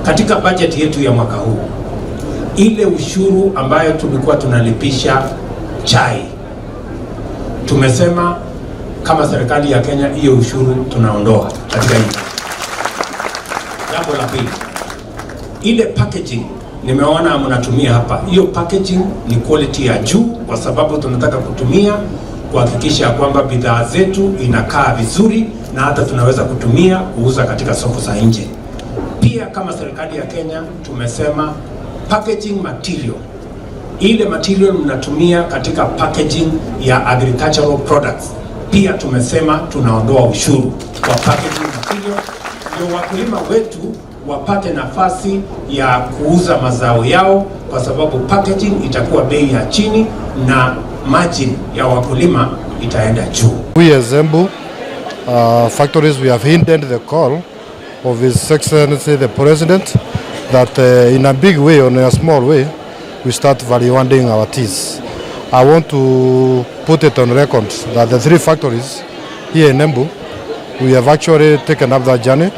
Katika budget yetu ya mwaka huu, ile ushuru ambayo tulikuwa tunalipisha chai, tumesema kama serikali ya Kenya hiyo ushuru tunaondoa katika hii. Jambo la pili, ile packaging nimeona mnatumia hapa, hiyo packaging ni quality ya juu, kwa sababu tunataka kutumia kuhakikisha kwamba bidhaa zetu inakaa vizuri na hata tunaweza kutumia kuuza katika soko za nje. Pia kama serikali ya Kenya tumesema packaging material, ile material mnatumia katika packaging ya agricultural products, pia tumesema tunaondoa ushuru kwa packaging material, ndio wakulima wetu wapate nafasi ya kuuza mazao yao, kwa sababu packaging itakuwa bei ya chini na margin ya wakulima itaenda juu. We as Embu factories, we have hinted the call of His Excellency the President that in a big way, or in a small way, we start value-adding our teas. I want to put it on record that the 3 factories here in Embu, we have actually taken up that journey.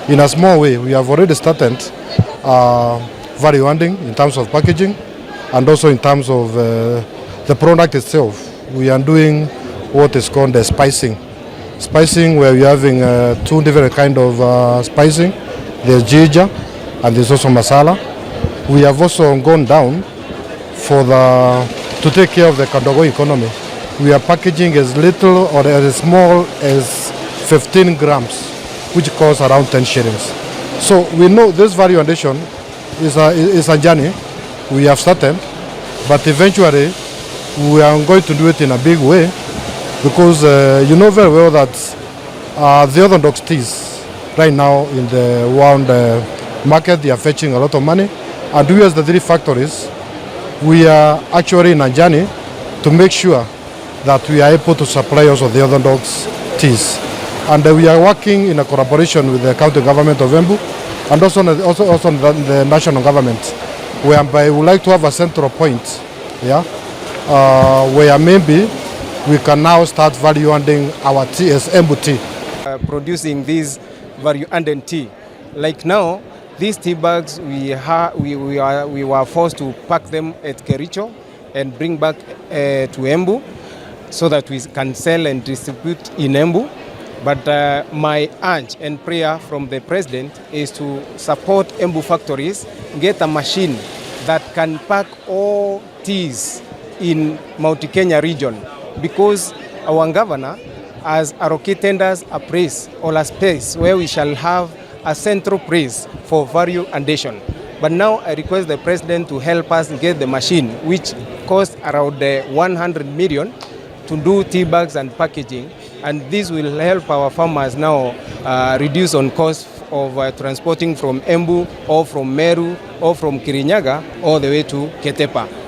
In a small way, we have already started value-adding in terms of packaging and also in terms of the product itself. We are doing what is called the spicing. Spicing, where we are having 2 different kind of spicing. There's ginger and there's also masala. We have also gone down to take care of the Kandogo economy. We are packaging as little or as small as 15 grams, which costs around 10 shillings. So we know this value addition is a journey we have started, but eventually we are going to do it in a big way, because you know very well that the orthodox teas right now in the world market, they are fetching a lot of money, and we as the 3 factories, we are actually in a journey to make sure that we are able to supply also the orthodox teas. And we are working in a collaboration with the county government of Embu and also the national government, whereby we would like to have a central point, where maybe we can now start value-adding our tea as Embu tea. Producing this value-added tea. Like now, these tea bags, we were forced to pack them at Kericho and bring back to Embu so that we can sell and distribute in Embu. But my urge and prayer from the President is to support Embu factories, get a machine that can pack all teas in Mount Kenya region, because our governor has allocated us a place or a space where we shall have a central place for value addition. But now I request the President to help us get the machine, which costs around 100 million to do tea bags and packaging, and this will help our farmers now reduce on cost of transporting from Embu or from Meru or from Kirinyaga all the way to Ketepa.